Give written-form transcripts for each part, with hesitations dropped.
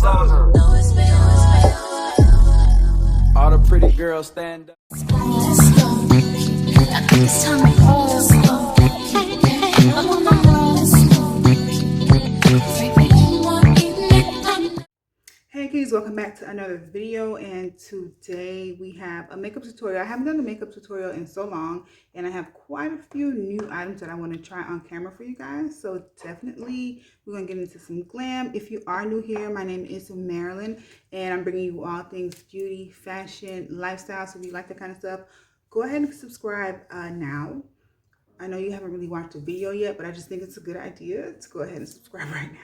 soldier. All the pretty girls stand up. Hey kids, welcome back to another video, and today we have a makeup tutorial. I haven't done a makeup tutorial in so long, and I have quite a few new items that I want to try on camera for you guys. So definitely we're going to get into some glam. If you are new here, my name is Marilyn, and I'm bringing you all things beauty, fashion, lifestyle. So if you like that kind of stuff, go ahead and subscribe now. I know you haven't really watched a video yet, but I just think it's a good idea to go ahead and subscribe right now.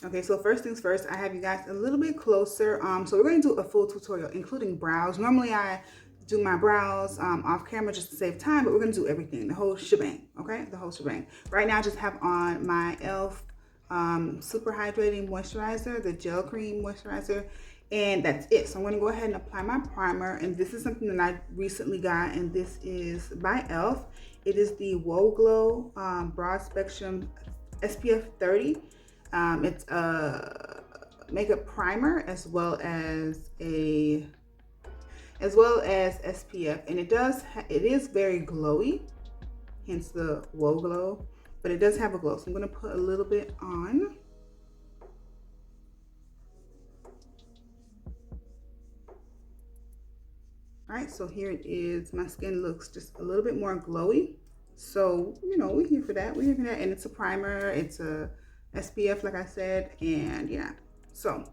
Okay, so first things first, I have you guys a little bit closer. So we're going to do a full tutorial, including brows. Normally I do my brows off camera just to save time, but we're going to do everything, the whole shebang, okay? The whole shebang. Right now I just have on my e.l.f. Super Hydrating Moisturizer, the gel cream moisturizer, and that's it. So I'm going to go ahead and apply my primer, and this is something that I recently got, and this is by e.l.f. It is the Whoa Glow Broad Spectrum SPF 30. It's a makeup primer as well as SPF, and it is very glowy, hence the Whoa Glow, but it does have a glow. So I'm going to put a little bit on. All right, so here it is. My skin looks just a little bit more glowy. So, you know, we're here for that. We're here for that. And it's a primer. It's a SPF, like I said. And yeah, so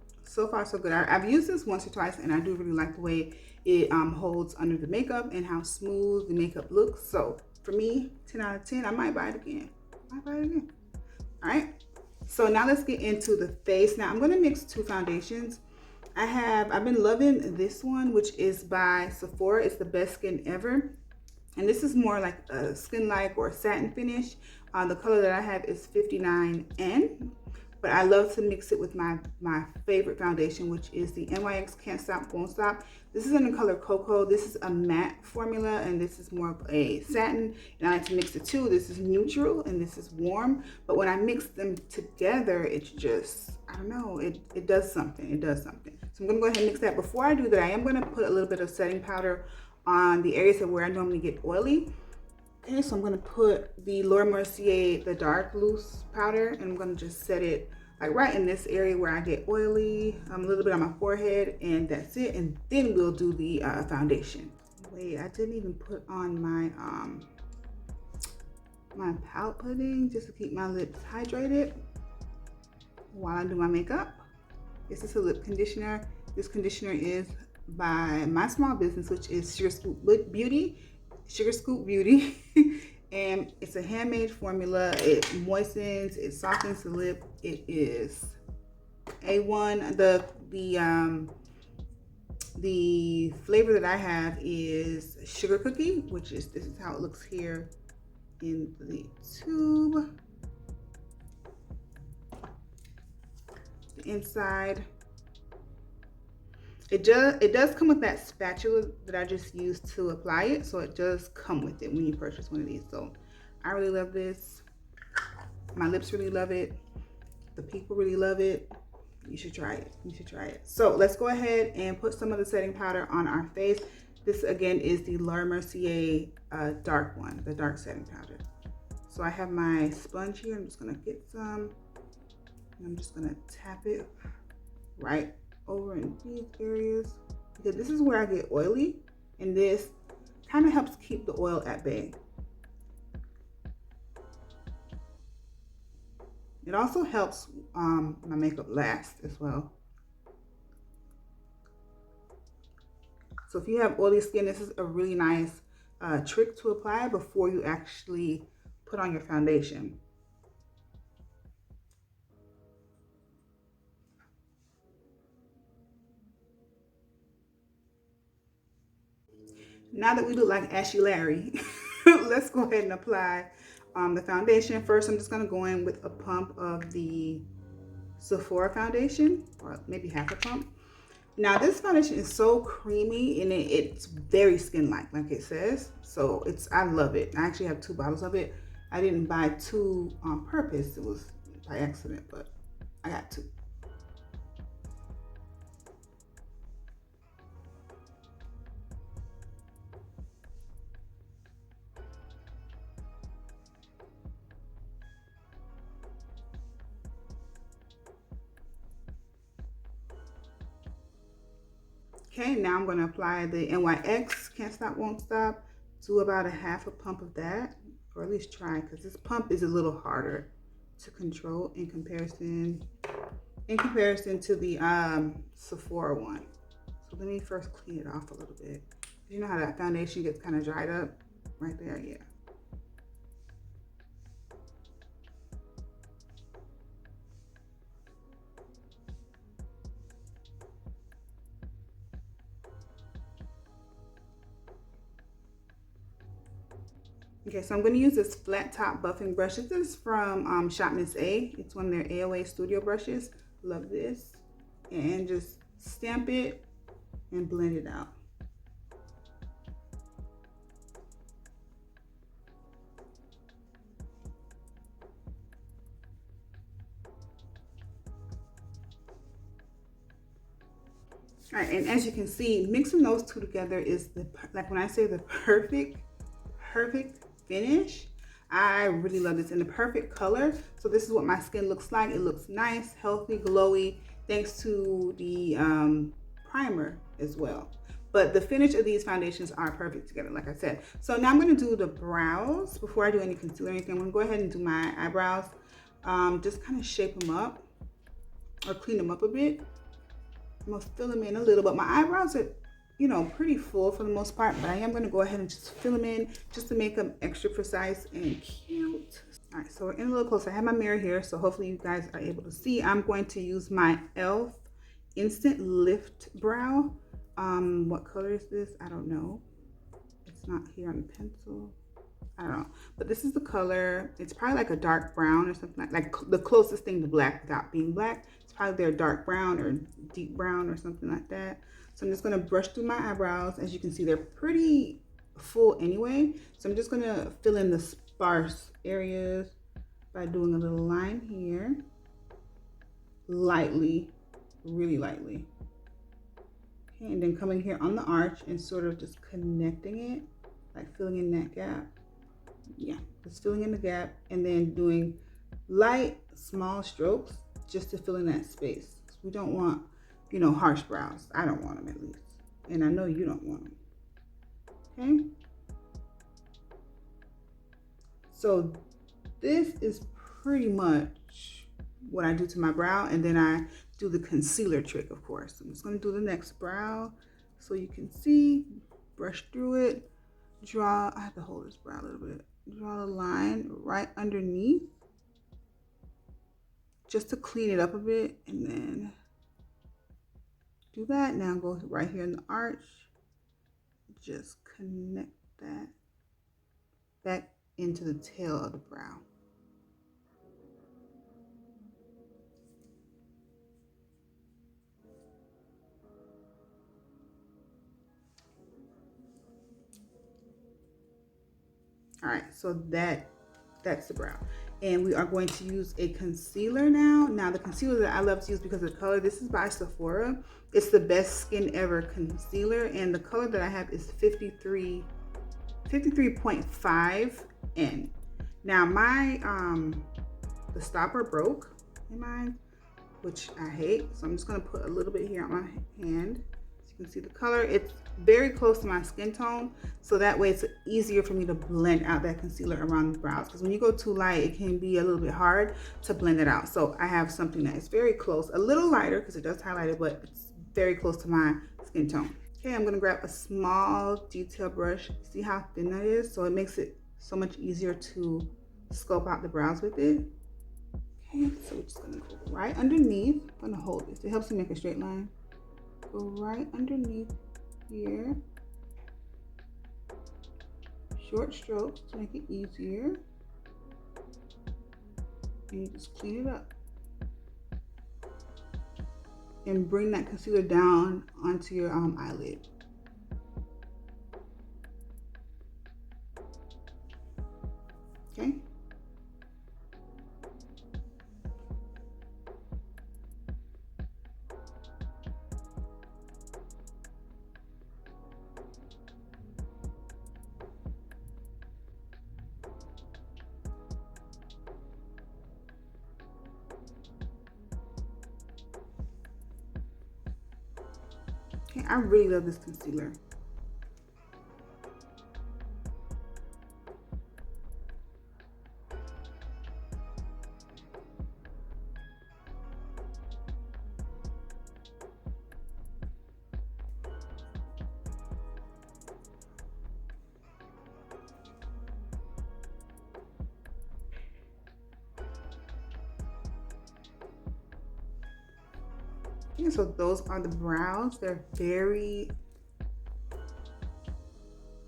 far so good. I've used this once or twice, and I do really like the way it holds under the makeup and how smooth the makeup looks. So for me, 10 out of 10. I might buy it again. All right. So now let's get into the face. Now I'm going to mix two foundations. I've been loving this one, which is by Sephora. It's the Best Skin Ever. And this is more like a skin-like or a satin finish. The color that I have is 59N. But I love to mix it with my favorite foundation, which is the NYX Can't Stop, Won't Stop. This is in the color Cocoa. This is a matte formula, and this is more of a satin. And I like to mix the two. This is neutral, and this is warm. But when I mix them together, it's just, I don't know, it does something. It does something. So I'm going to go ahead and mix that. Before I do that, I am going to put a little bit of setting powder on the areas of where I normally get oily. Okay, so I'm going to put the Laura Mercier, the dark loose powder, and I'm going to just set it like right in this area where I get oily, a little bit on my forehead, and that's it. And then we'll do the foundation. Wait, I didn't even put on my my palette pudding just to keep my lips hydrated while I do my makeup. This is a lip conditioner. This conditioner is by my small business, which is Sugar Scoop Beauty. And it's a handmade formula. It moistens, it softens the lip. It is A1. The flavor that I have is Sugar Cookie, which is, this is how it looks here in the tube. The inside. It does come with that spatula that I just used to apply it, so it does come with it when you purchase one of these. So I really love this. My lips really love it. The people really love it. You should try it. You should try it. So let's go ahead and put some of the setting powder on our face. This again is the Laura Mercier dark one, the dark setting powder. So I have my sponge here. I'm just gonna get some. And I'm just gonna tap it right over in these areas, because this is where I get oily, and this kind of helps keep the oil at bay. It also helps my makeup last as well. So if you have oily skin, this is a really nice trick to apply before you actually put on your foundation. Now that we look like Ashy Larry, let's go ahead and apply the foundation. First, I'm just going to go in with a pump of the Sephora foundation, or maybe half a pump. Now this foundation is so creamy, and it's very skin-like, like it says. So I love it. I actually have 2 bottles of it. I didn't buy 2 on purpose. It was by accident, but I got 2. Okay, now I'm going to apply the NYX Can't Stop Won't Stop. Do about a half a pump of that, or at least try, because this pump is a little harder to control in comparison to the Sephora one. So let me first clean it off a little bit. You know how that foundation gets kind of dried up right there? Yeah. Okay, so I'm going to use this flat top buffing brush. This is from Shop Miss A. It's one of their AOA studio brushes. Love this. And just stamp it and blend it out. All right, and as you can see, mixing those two together is like when I say the perfect finish. I really love this in the perfect color. So this is what my skin looks like. It looks nice, healthy, glowy, thanks to the primer as well. But the finish of these foundations are perfect together, like I said. So now I'm going to do the brows. Before I do any concealer or anything, I'm going to go ahead and do my eyebrows. Just kind of shape them up or clean them up a bit. I'm going to fill them in a little, but my eyebrows are, you know, pretty full for the most part, but I am going to go ahead and just fill them in just to make them extra precise and cute. All right, so we're in a little closer. I have my mirror here, so hopefully you guys are able to see. I'm going to use my e.l.f. Instant Lift Brow. What color is this? I don't know. It's not here on the pencil. I don't know, but this is the color. It's probably like a dark brown or something like the closest thing to black without being black. It's probably their dark brown or deep brown or something like that. So I'm just gonna brush through my eyebrows. As you can see, they're pretty full anyway. So I'm just gonna fill in the sparse areas by doing a little line here, lightly, really lightly. Okay, and then coming here on the arch and sort of just connecting it, like filling in that gap. Yeah, just filling in the gap and then doing light, small strokes just to fill in that space. We don't want, you know, harsh brows. I don't want them at least. And I know you don't want them. Okay? So this is pretty much what I do to my brow, and then I do the concealer trick, of course. I'm just going to do the next brow so you can see, brush through it, draw, I have to hold this brow a little bit, draw a line right underneath just to clean it up a bit, and then do that. Now go right here in the arch, just connect that back into the tail of the brow. All right, so that's the brow. And we are going to use a concealer now. Now the concealer that I love to use because of the color, this is by Sephora. It's the Best Skin Ever concealer, and the color that I have is 53.5N. Now my the stopper broke in mine, which I hate. So I'm just gonna put a little bit here on my hand. So you can see the color. It's very close to my skin tone, so that way it's easier for me to blend out that concealer around the brows, because when you go too light, it can be a little bit hard to blend it out. So I have something that is very close, a little lighter because it does highlight it, but it's very close to my skin tone. Okay, I'm gonna grab a small detail brush. See how thin that is? So it makes it so much easier to sculpt out the brows with it. Okay, so we're just gonna go right underneath. I'm gonna hold this. It helps me make a straight line. Go right underneath here. Short strokes to make it easier. And you just clean it up. And bring that concealer down onto your eyelid. Okay. Okay, I really love this concealer. Okay, so those are the brows. They're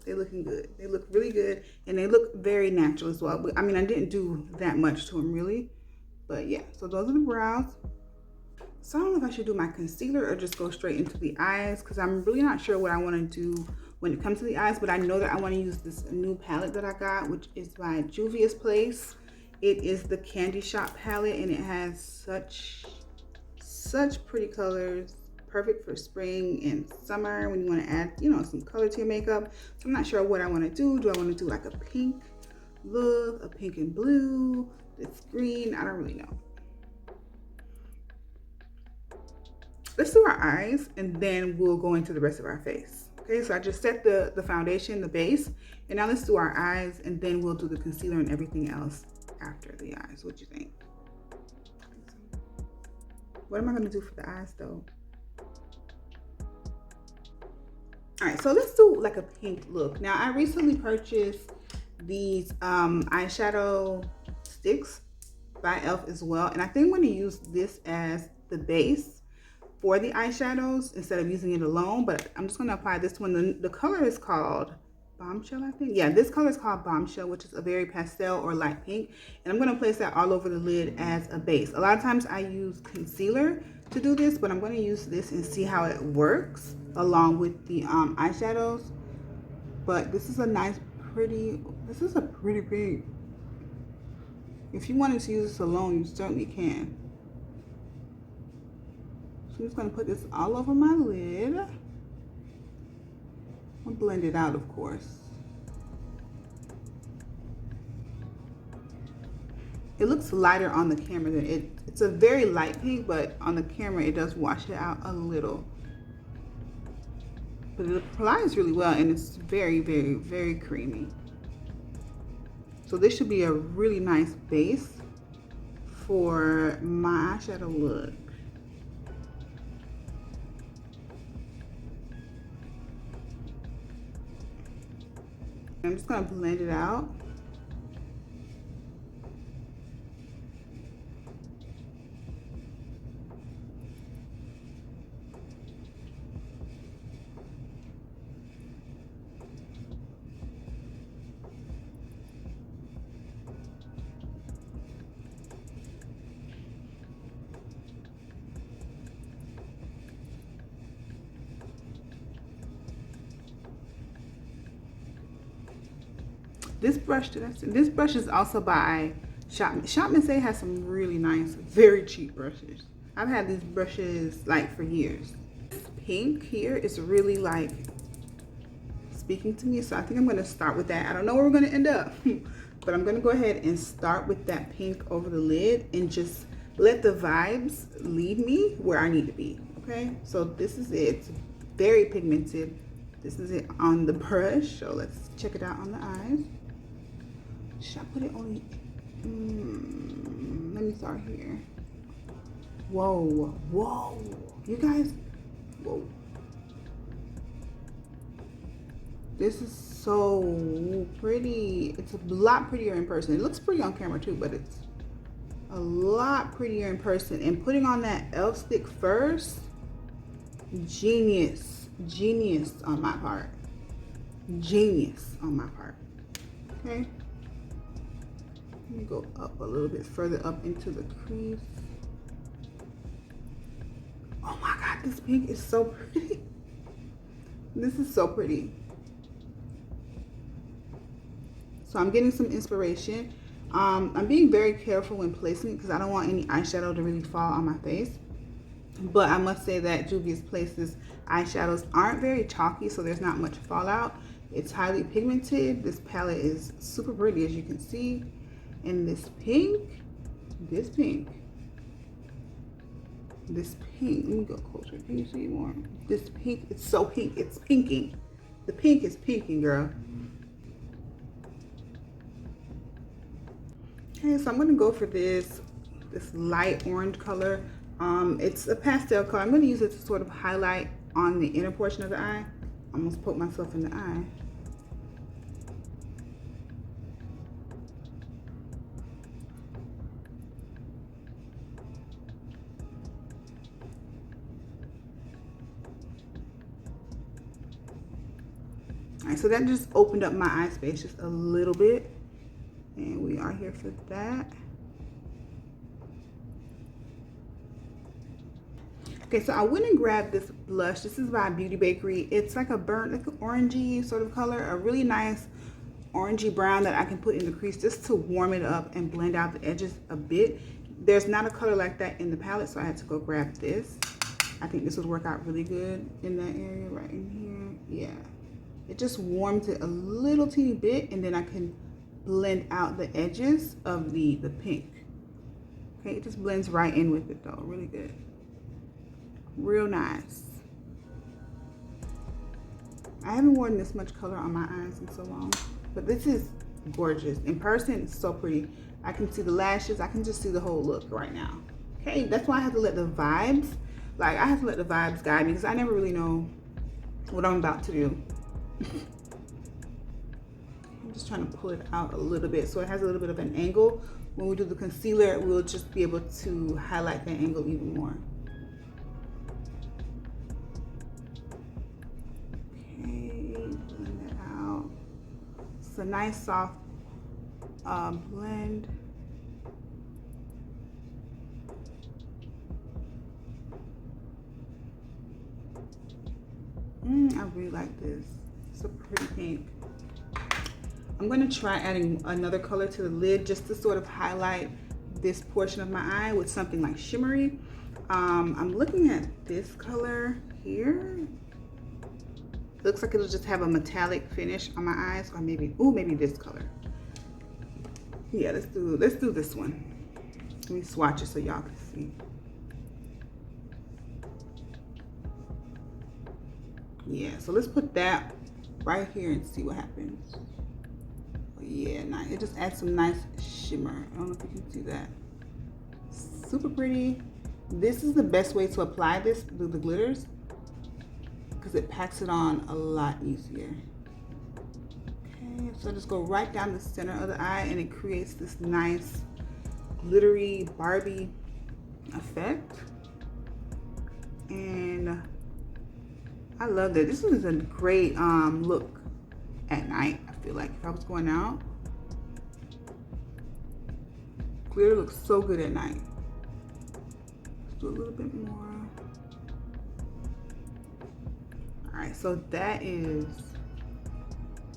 looking good. They look really good, and they look very natural as well. But I mean, I didn't do that much to them really, but yeah. So those are the brows. So I don't know if I should do my concealer or just go straight into the eyes, because I'm really not sure what I want to do when it comes to the eyes. But I know that I want to use this new palette that I got, which is by Juvia's Place. It is the Candy Shop palette, and it has such pretty colors, perfect for spring and summer when you want to add, you know, some color to your makeup. So I'm not sure what I want to do. Do I want to do like a pink look, a pink and blue, this green? I don't really know. Let's do our eyes, and then we'll go into the rest of our face. Okay, so I just set the foundation, the base, and now let's do our eyes, and then we'll do the concealer and everything else after the eyes. What do you think? What am I going to do for the eyes though? All right, so let's do like a pink look. Now, I recently purchased these eyeshadow sticks by e.l.f. as well, and I think I'm going to use this as the base for the eyeshadows instead of using it alone. But I'm just going to apply this one. The color is called Bombshell, I think. Yeah, this color is called Bombshell, which is a very pastel or light pink, and I'm going to place that all over the lid as a base. A lot of times I use concealer to do this, but I'm going to use this and see how it works along with the eyeshadows. But this is a nice pretty, this is a pretty pink. If you wanted to use this alone, you certainly can. So I'm just going to put this all over my lid. I'll blend it out, of course. It looks lighter on the camera than it's a very light pink, but on the camera it does wash it out a little. But it applies really well, and it's very, very, very creamy. So this should be a really nice base for my eyeshadow look. I'm just gonna blend it out. This brush is also by Shop. Shop Miss A has some really nice, very cheap brushes. I've had these brushes like for years. This pink here is really like speaking to me, so I think I'm gonna start with that. I don't know where we're gonna end up, but I'm gonna go ahead and start with that pink over the lid and just let the vibes lead me where I need to be, okay? So this is it. It's very pigmented. This is it on the brush, so let's check it out on the eyes. Should I put it on? Let me start here. Whoa, whoa, you guys, whoa. This is so pretty. It's a lot prettier in person. It looks pretty on camera too, but it's a lot prettier in person. And putting on that e.l.f. stick first, genius, genius on my part. Genius on my part, okay? Let me go up a little bit further up into the crease. Oh my God, this pink is so pretty. This is so pretty. So I'm getting some inspiration. I'm being very careful when placing it because I don't want any eyeshadow to really fall on my face. But I must say that Juvia's Place's eyeshadows aren't very chalky, so there's not much fallout. It's highly pigmented. This palette is super pretty, as you can see. And this pink, this pink, let me go closer. Can you see more? This pink, it's so pink, it's pinking. The pink is pinking, girl. Okay, so I'm gonna go for this light orange color. It's a pastel color. I'm gonna use it to sort of highlight on the inner portion of the eye. Almost poked myself in the eye. All right, so that just opened up my eye space just a little bit. And we are here for that. Okay, so I went and grabbed this blush. This is by Beauty Bakery. It's like a burnt, like an orangey sort of color, a really nice orangey brown that I can put in the crease just to warm it up and blend out the edges a bit. There's not a color like that in the palette, so I had to go grab this. I think this would work out really good in that area right in here. Yeah, it just warms it a little teeny bit, and then I can blend out the edges of the pink. Okay, it just blends right in with it though, really good. Real nice. I haven't worn this much color on my eyes in so long, but this is gorgeous. In person, it's so pretty. I can see the lashes. I can just see the whole look right now. Okay, that's why I have to let the vibes, I have to let the vibes guide me because I never really know what I'm about to do. I'm just trying to pull it out a little bit so it has a little bit of an angle. When we do the concealer, we'll just be able to highlight that angle even more. Blend it out. It's a nice soft blend. I really like this. It's a pretty pink. I'm going to try adding another color to the lid just to sort of highlight this portion of my eye with something like shimmery. I'm looking at this color here. Looks like it'll just have a metallic finish on my eyes, or maybe this color. Yeah, let's do this one. Let me swatch it so y'all can see. Yeah, so let's put that right here and see what happens. Oh, yeah, nice. It just adds some nice shimmer. I don't know if you can see that. Super pretty. This is the best way to apply this, the glitters, because it packs it on a lot easier. Okay, so just go right down the center of the eye and it creates this nice glittery Barbie effect. And I love that. This is a great look at night. I feel like if I was going out, glitter looks so good at night. Let's do a little bit more. All right, so that is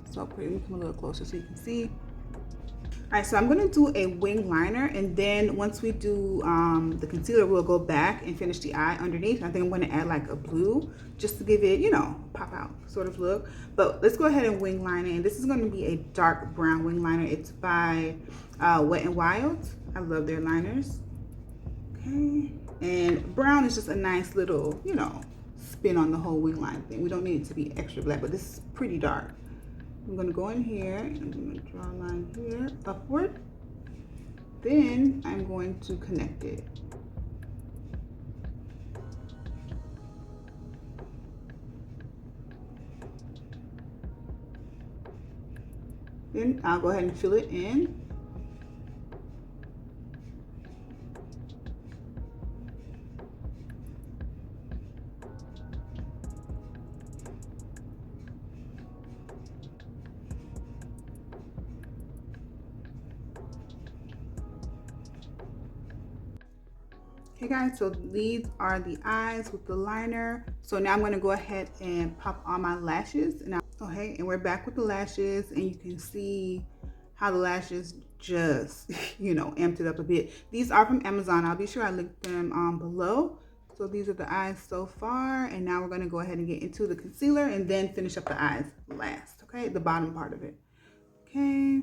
so pretty. Let me come a little closer so you can see. All right, so I'm gonna do a wing liner, and then once we do the concealer, we'll go back and finish the eye underneath. I think I'm gonna add like a blue just to give it, you know, pop out sort of look. But let's go ahead and wing line it, and this is gonna be a dark brown wing liner. It's by Wet n Wild. I love their liners. Okay, and brown is just a nice little, you know, spin on the whole wing line thing. We don't need it to be extra black, but this is pretty dark. I'm gonna go in here and I'm gonna draw a line here upward. Then I'm going to connect it. Then I'll go ahead and fill it in. Okay guys, so these are the eyes with the liner. So now I'm going to go ahead and pop on my lashes. And okay, and we're back with the lashes, and you can see how the lashes just, you know, amped it up a bit. These are from Amazon. I'll be sure I link them below. So these are the eyes so far, and now we're going to go ahead and get into the concealer and then finish up the eyes last. Okay, the bottom part of it. Okay.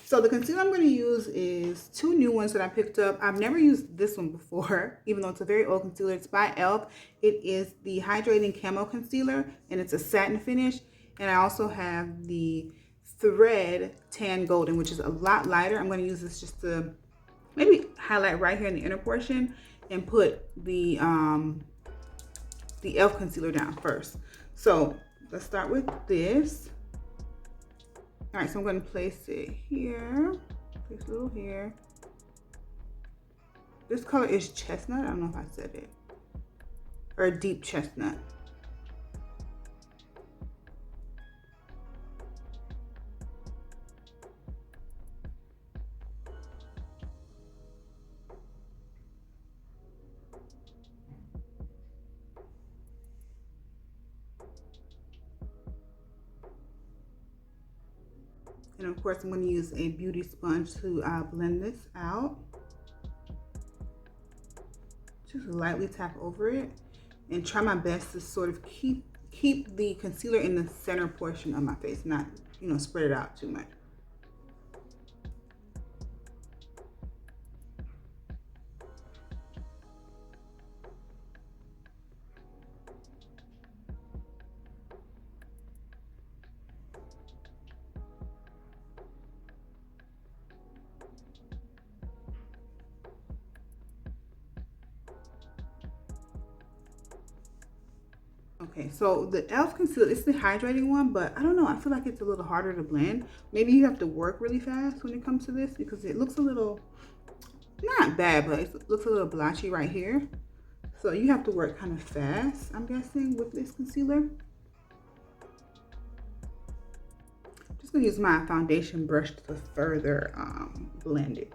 So the concealer I'm going to use is two new ones that I picked up. I've never used this one before, even though it's a very old concealer. It's by e.l.f. It is the Hydrating Camo Concealer, and it's a satin finish. And I also have the Thread Tan Golden, which is a lot lighter. I'm going to use this just to maybe highlight right here in the inner portion and put the e.l.f. concealer down first. So let's start with this. All right, so I'm going to place it here, place a little here. This color is chestnut. I don't know if I said it. Or deep chestnut. And of course, I'm going to use a beauty sponge to blend this out. Just lightly tap over it and try my best to sort of keep the concealer in the center portion of my face, not, you know, spread it out too much. Okay, so the e.l.f. concealer, it's the hydrating one, but I don't know, I feel like it's a little harder to blend. Maybe you have to work really fast when it comes to this because it looks a little, not bad, but it looks a little blotchy right here. So you have to work kind of fast, I'm guessing, with this concealer. Just gonna use my foundation brush to further blend it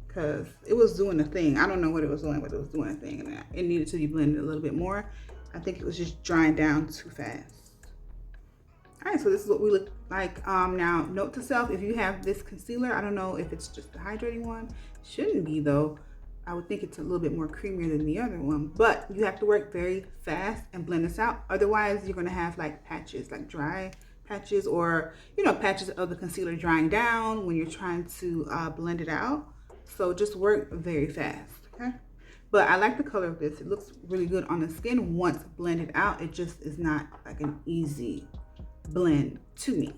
because it was doing a thing. I don't know what it was doing, but it was doing a thing and it needed to be blended a little bit more. I think it was just drying down too fast. All right, so this is what we look like. Now, note to self, if you have this concealer, I don't know if it's just the hydrating one. Shouldn't be though. I would think it's a little bit more creamier than the other one, but you have to work very fast and blend this out. Otherwise, you're gonna have like patches, like dry patches or, you know, patches of the concealer drying down when you're trying to blend it out. So just work very fast, okay? But I like the color of this. It looks really good on the skin once blended out. It just is not like an easy blend to me.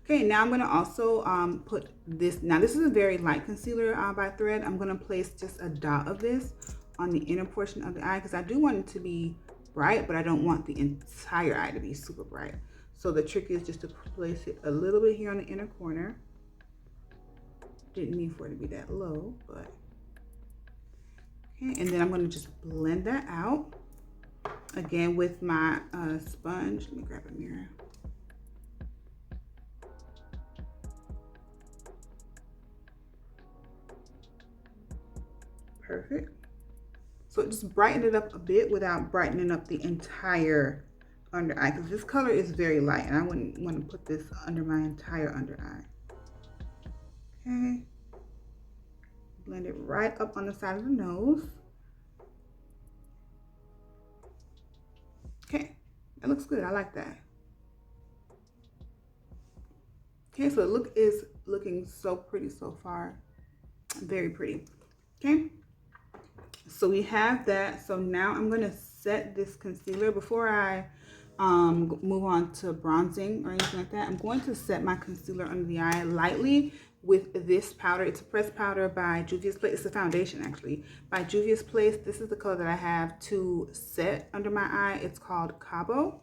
Okay, now I'm gonna also put this. Now this is a very light concealer by Thread. I'm gonna place just a dot of this on the inner portion of the eye because I do want it to be bright, but I don't want the entire eye to be super bright. So the trick is just to place it a little bit here on the inner corner. Didn't mean for it to be that low, but okay, and then I'm going to just blend that out again with my sponge. Let me grab a mirror. Perfect. So just brighten it up a bit without brightening up the entire under eye because this color is very light and I wouldn't want to put this under my entire under eye. Okay. Blend it right up on the side of the nose. Okay, that looks good. I like that. Okay, so the look is looking so pretty so far. Very pretty. Okay, so we have that. So now I'm going to set this concealer before I move on to bronzing or anything like that. I'm going to set my concealer under the eye lightly with this powder. It's a pressed powder by Juvia's Place. It's a foundation actually by Juvia's Place. This is the color that I have to set under my eye. It's called Cabo.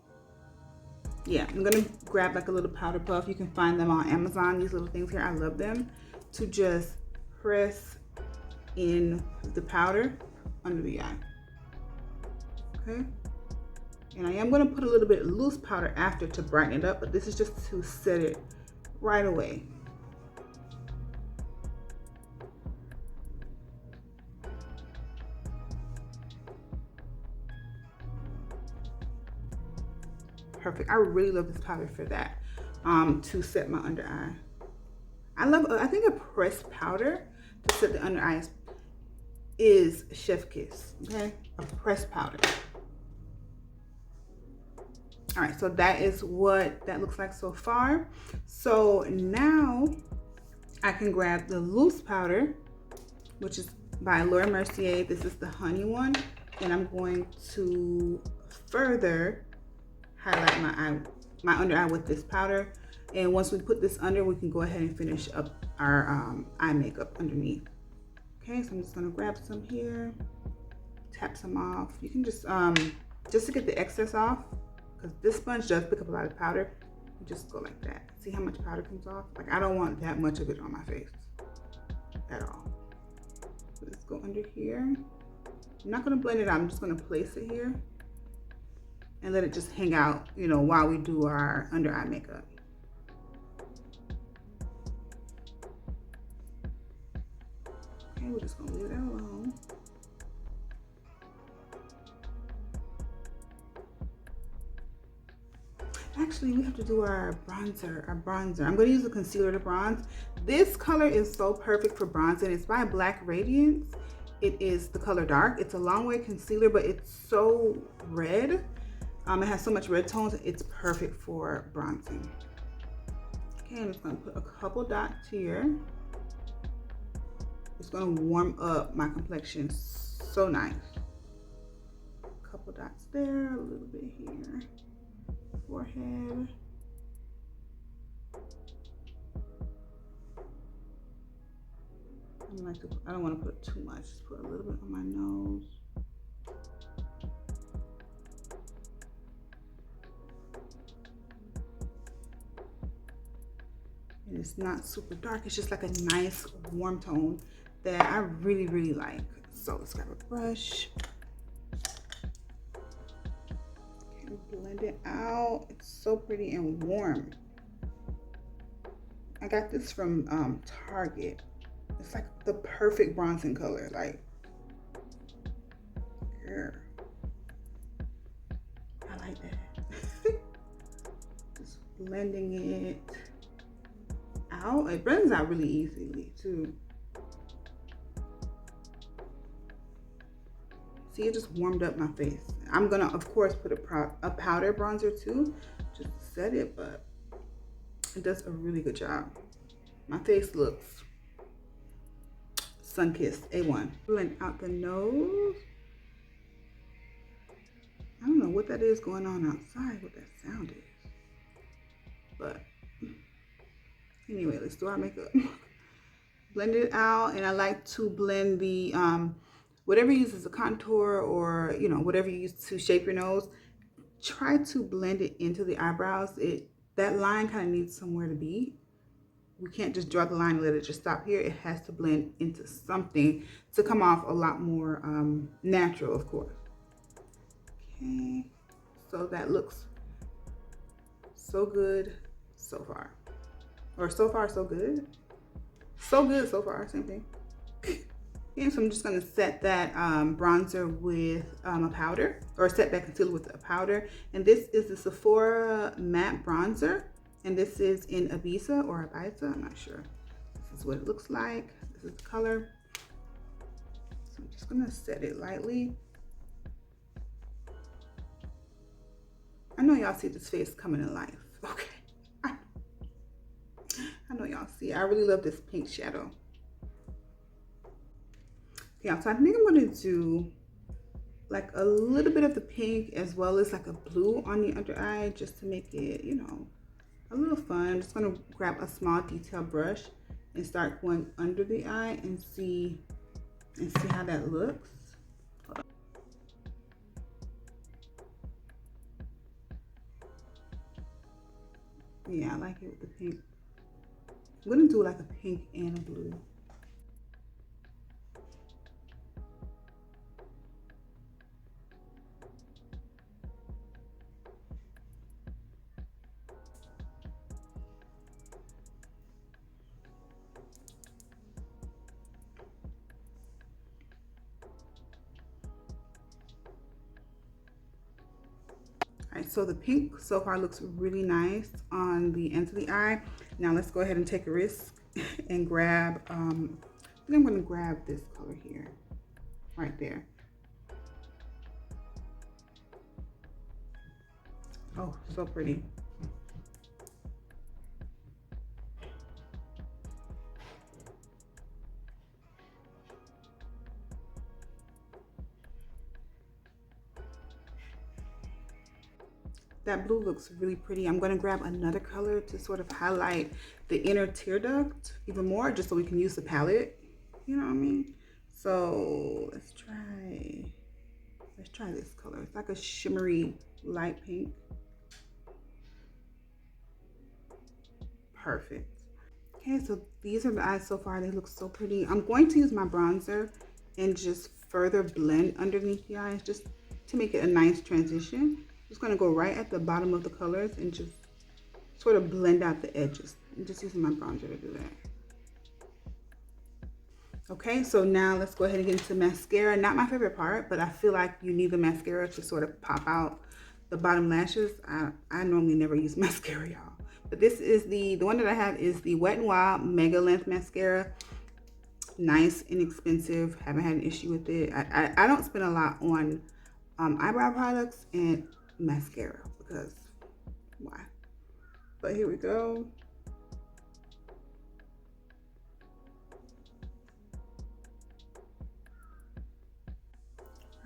Yeah, I'm gonna grab like a little powder puff. You can find them on Amazon, these little things here. I love them. To just press in the powder under the eye. Okay. And I am gonna put a little bit of loose powder after to brighten it up, but this is just to set it right away. Perfect. I really love this powder for that, to set my under eye. I think a pressed powder to set the under eyes is chef kiss, okay? A pressed powder. All right, so that is what that looks like so far. So now I can grab the loose powder, which is by Laura Mercier. This is the honey one, and I'm going to further highlight my under eye with this powder. And once we put this under, we can go ahead and finish up our eye makeup underneath. Okay, so I'm just gonna grab some here, tap some off. You can just to get the excess off, because this sponge does pick up a lot of powder. You just go like that. See how much powder comes off? Like, I don't want that much of it on my face at all. So let's go under here. I'm not gonna blend it out. I'm just gonna place it here and let it just hang out, you know, while we do our under eye makeup. Okay, we're just gonna leave that alone. Actually, we have to do our bronzer. I'm going to use a concealer to bronze. This color is so perfect for bronzing. It's by Black Radiance. It is the color Dark. It's a long way concealer, but it's so red. It has so much red tones. It's perfect for bronzing. Okay, I'm just going to put a couple dots here. It's going to warm up my complexion so nice. A couple dots there, a little bit here. Forehead. I don't want to put too much. Just put a little bit on my nose. And it's not super dark. It's just like a nice warm tone that I really, really like. So let's grab a brush. Blend it out. It's so pretty and warm. I got this from Target. It's like the perfect bronzing color. Like, girl, I like that. Just blending it out. It blends out really easily too. See, it just warmed up my face. I'm gonna, of course, put a powder bronzer too, just to set it, but it does a really good job. My face looks sun-kissed, A1. Blend out the nose. I don't know what that is going on outside, what that sound is. But anyway, let's do our makeup. Blend it out, and I like to blend the whatever you use as a contour, or you know, whatever you use to shape your nose, try to blend it into the eyebrows. That line kind of needs somewhere to be. We can't just draw the line and let it just stop here. It has to blend into something to come off a lot more natural, of course. Okay, so that looks so good so far. Or so far so good. So good so far, same thing. And so I'm just going to set that bronzer with a powder, or set that concealer with a powder. And this is the Sephora Matte Bronzer. And this is in Ibiza or Ibiza, I'm not sure. This is what it looks like. This is the color. So I'm just going to set it lightly. I know y'all see this face coming to life. Okay. I know y'all see. I really love this pink shadow. Yeah, so I think I'm going to do like a little bit of the pink as well as like a blue on the under eye, just to make it, you know, a little fun. I'm just going to grab a small detail brush and start going under the eye and see how that looks. Yeah, I like it with the pink. I'm going to do like a pink and a blue. Alright, so the pink so far looks really nice on the ends of the eye. Now let's go ahead and take a risk and grab, I think I'm going to grab this color here, right there. Oh, so pretty. that blue looks really pretty. I'm gonna grab another color to sort of highlight the inner tear duct even more, just so we can use the palette. You know what I mean? So let's try this color. It's like a shimmery light pink. Perfect. Okay, so these are the eyes so far. They look so pretty. I'm going to use my bronzer and just further blend underneath the eyes, just to make it a nice transition. Just gonna go right at the bottom of the colors and just sort of blend out the edges. I'm just using my bronzer to do that. Okay, so now let's go ahead and get into mascara. Not my favorite part, but I feel like you need the mascara to sort of pop out the bottom lashes. I normally never use mascara, y'all. But this is the one that I have is the Wet n Wild Mega Length Mascara. Nice, inexpensive. Haven't had an issue with it. I don't spend a lot on eyebrow products and mascara because why? But here we go.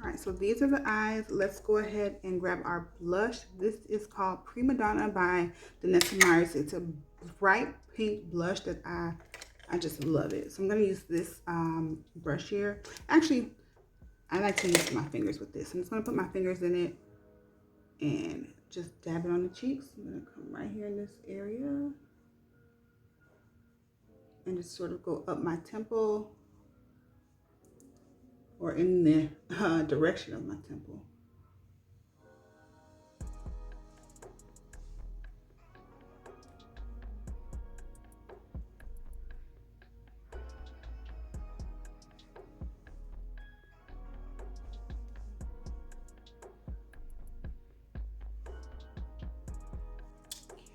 All right, so these are the eyes. Let's go ahead and grab our blush. This is called Prima Donna by Danessa Myricks. It's a bright pink blush that I just love it. So I'm gonna use this brush here. Actually, I like to use my fingers with this. I'm just gonna put my fingers in it and just dab it on the cheeks. I'm gonna come right here in this area and just sort of go up my temple, or in the direction of my temple.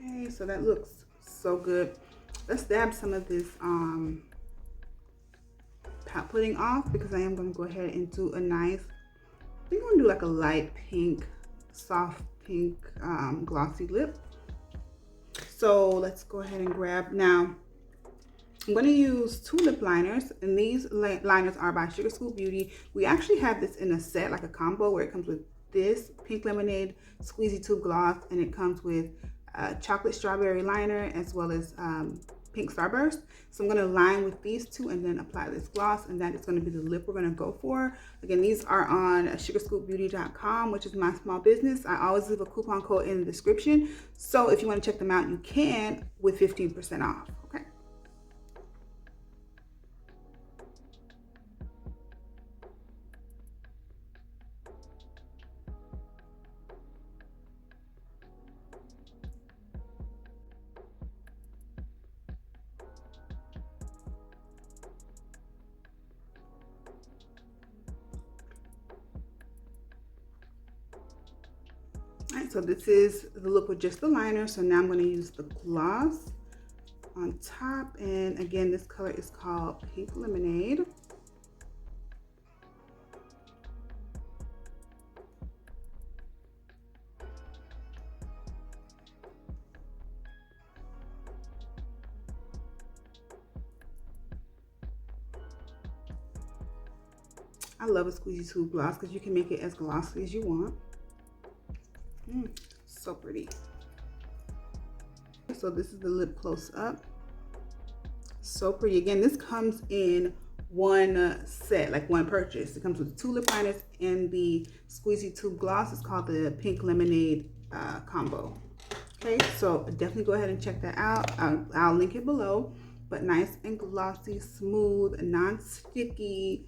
Okay, so that looks so good. Let's dab some of this pot pudding off, because I am going to go ahead and do a nice, I think I'm going to do like a light pink, soft pink glossy lip. So let's go ahead and grab, now I'm going to use 2 lip liners, and these liners are by Sugar Scoop Beauty. We actually have this in a set, like a combo, where it comes with this Pink Lemonade Squeezy Tube Gloss, and it comes with chocolate strawberry liner as well as pink starburst. So I'm going to line with these 2 and then apply this gloss, and that is going to be the lip we're going to go for. Again, these are on sugarscoopbeauty.com, which is my small business. I always leave a coupon code in the description, so if you want to check them out, you can, with 15% off. Okay. Alright, so this is the look with just the liner. So now I'm going to use the gloss on top, and again, this color is called Pink Lemonade. I love a squeezy tube gloss because you can make it as glossy as you want. So pretty. So this is the lip close up. So pretty. Again, this comes in one set, like one purchase. It comes with 2 lip liners and the squeezy tube gloss. It's called the Pink Lemonade combo. Okay, so definitely go ahead and check that out. I'll link it below. But nice and glossy, smooth, non-sticky.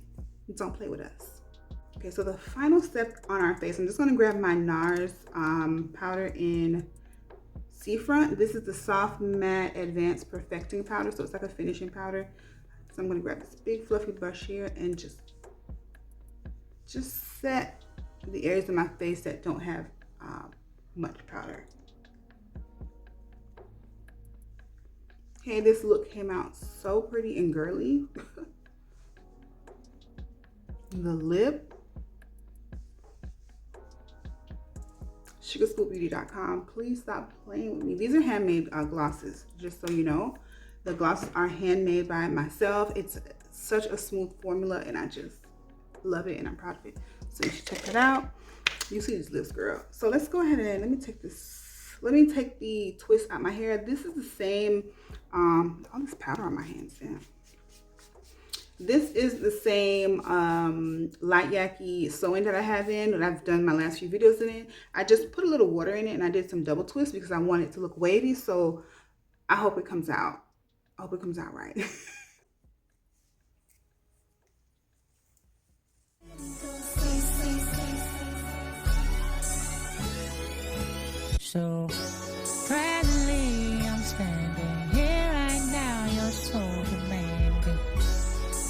Don't play with us. Okay, so the final step on our face, I'm just going to grab my NARS powder in Seafront. This is the Soft Matte Advanced Perfecting Powder, so it's like a finishing powder. So I'm going to grab this big fluffy brush here and just set the areas of my face that don't have much powder. Okay, this look came out so pretty and girly. The lip, sugarscoopbeauty.com. Please stop playing with me. These are handmade glosses, just so you know. The glosses are handmade by myself. It's such a smooth formula, and I just love it, and I'm proud of it. So you should check it out. You see these lips, girl. So let's go ahead and let me take the twist out my hair. This is the same, all this powder on my hands, yeah. This is the same light yaki sewing that I have in, that I've done my last few videos in. I just put a little water in it and I did some double twists because I want it to look wavy. So I hope it comes out. I hope it comes out right. So presently I'm standing here right now, you're so demanding.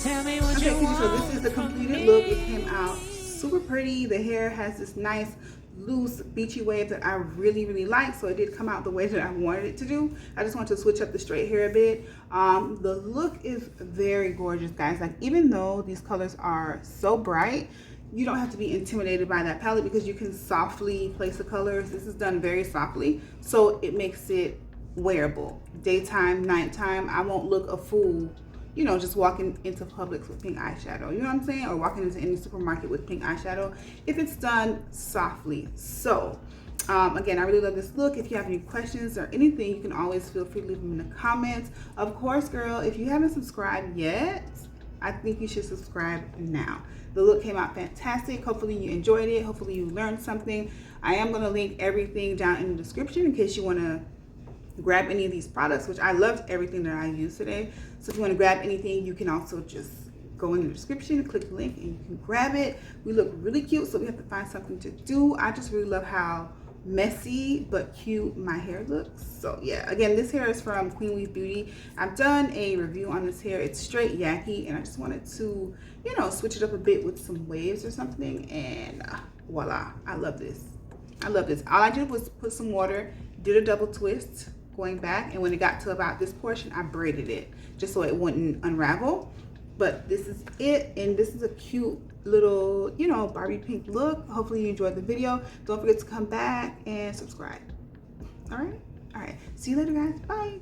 Tell me what you want. So this is the completed look. It came out super pretty. The hair has this nice loose beachy wave that I really like, so it did come out the way that I wanted it to do. I just want to switch up the straight hair a bit. The look is very gorgeous, guys. Like, even though these colors are so bright, you don't have to be intimidated by that palette because you can softly place the colors. This is done very softly, so it makes it wearable. Daytime, nighttime, I won't look a fool, you know, just walking into Publix with pink eyeshadow, you know what I'm saying? Or walking into any supermarket with pink eyeshadow, if it's done softly. So, again, I really love this look. If you have any questions or anything, you can always feel free to leave them in the comments. Of course, girl, if you haven't subscribed yet, I think you should subscribe now. The look came out fantastic. Hopefully you enjoyed it. Hopefully you learned something. I am going to link everything down in the description in case you want to grab any of these products, which I loved everything that I used today. So if you want to grab anything, you can also just go in the description, click the link, and you can grab it. We look really cute, so we have to find something to do. I just really love how messy but cute my hair looks. So yeah, again, this hair is from Queen Weave Beauty. I've done a review on this hair. It's straight yaki, and I just wanted to, you know, switch it up a bit with some waves or something, and voila, I love this. I love this. All I did was put some water, did a double twist going back, and when it got to about this portion, I braided it just so it wouldn't unravel. But this is it, and this is a cute little, you know, Barbie pink look. Hopefully you enjoyed the video. Don't forget to come back and subscribe. All right, see you later, guys. Bye.